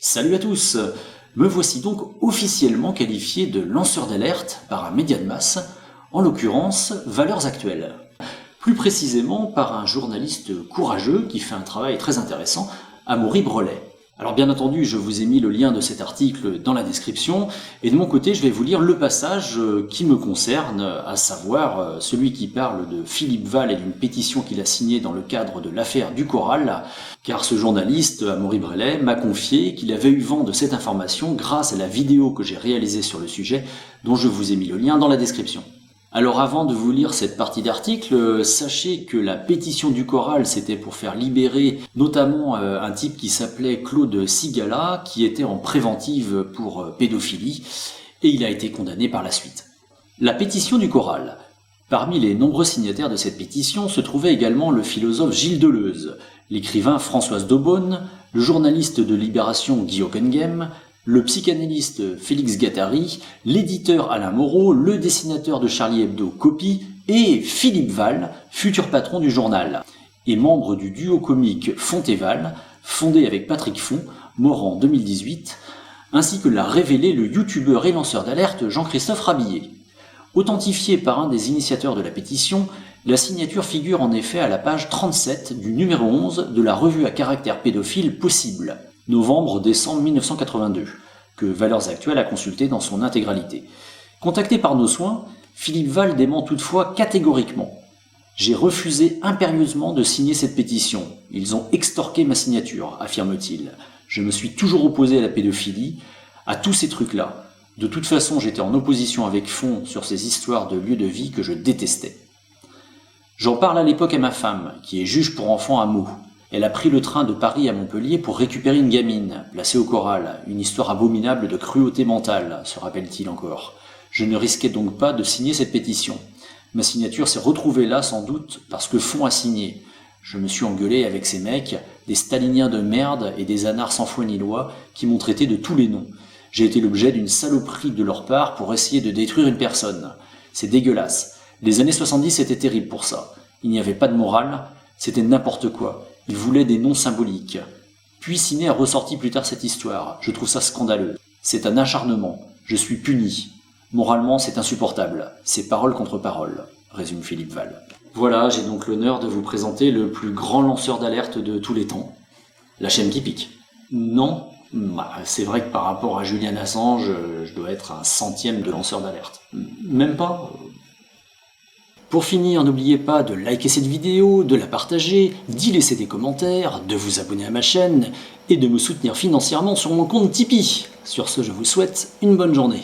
Salut à tous! Me voici donc officiellement qualifié de lanceur d'alerte par un média de masse, en l'occurrence Valeurs Actuelles. Plus précisément par un journaliste courageux qui fait un travail très intéressant, Amaury Brelet. Alors bien entendu, je vous ai mis le lien de cet article dans la description, et de mon côté, je vais vous lire le passage qui me concerne, à savoir celui qui parle de Philippe Val et d'une pétition qu'il a signée dans le cadre de l'affaire du Corral, car ce journaliste, Amaury Brelet, m'a confié qu'il avait eu vent de cette information grâce à la vidéo que j'ai réalisée sur le sujet, dont je vous ai mis le lien dans la description. Alors avant de vous lire cette partie d'article, sachez que la pétition du Corral, c'était pour faire libérer notamment un type qui s'appelait Claude Sigala, qui était en préventive pour pédophilie, et il a été condamné par la suite. La pétition du Corral. Parmi les nombreux signataires de cette pétition se trouvait également le philosophe Gilles Deleuze, l'écrivain Françoise Daubonne, le journaliste de Libération Guy Hockenghem, le psychanalyste Félix Guattari, l'éditeur Alain Moreau, le dessinateur de Charlie Hebdo Copy et Philippe Val, futur patron du journal, et membre du duo comique Font et Val, fondé avec Patrick Font, mort en 2018, ainsi que l'a révélé le youtubeur et lanceur d'alerte Jean-Christophe Rabillet. Authentifié par un des initiateurs de la pétition, la signature figure en effet à la page 37 du numéro 11 de la revue à caractère pédophile Possible, novembre-décembre 1982, que Valeurs Actuelles a consulté dans son intégralité. Contacté par nos soins, Philippe Val dément toutefois catégoriquement. « J'ai refusé impérieusement de signer cette pétition. Ils ont extorqué ma signature, affirme-t-il. Je me suis toujours opposé à la pédophilie, à tous ces trucs-là. De toute façon, j'étais en opposition avec Font sur ces histoires de lieux de vie que je détestais. J'en parle à l'époque à ma femme, qui est juge pour enfants à Meaux. Elle a pris le train de Paris à Montpellier pour récupérer une gamine, placée au Corral, une histoire abominable de cruauté mentale, se rappelle-t-il encore. Je ne risquais donc pas de signer cette pétition. Ma signature s'est retrouvée là sans doute parce que Font a signé. Je me suis engueulé avec ces mecs, des staliniens de merde et des anards sans foi ni loi qui m'ont traité de tous les noms. J'ai été l'objet d'une saloperie de leur part pour essayer de détruire une personne. C'est dégueulasse. Les années 70 étaient terribles pour ça. Il n'y avait pas de morale, c'était n'importe quoi. Ils voulaient des noms symboliques. Puis Ciné a ressorti plus tard cette histoire. Je trouve ça scandaleux. C'est un acharnement. Je suis puni. Moralement, c'est insupportable. C'est parole contre parole, résume Philippe Val. Voilà, j'ai donc l'honneur de vous présenter le plus grand lanceur d'alerte de tous les temps. La chaîne qui pique. Non, c'est vrai que par rapport à Julian Assange, je dois être un centième de lanceur d'alerte. Même pas. Pour finir, n'oubliez pas de liker cette vidéo, de la partager, d'y laisser des commentaires, de vous abonner à ma chaîne et de me soutenir financièrement sur mon compte Tipeee. Sur ce, je vous souhaite une bonne journée.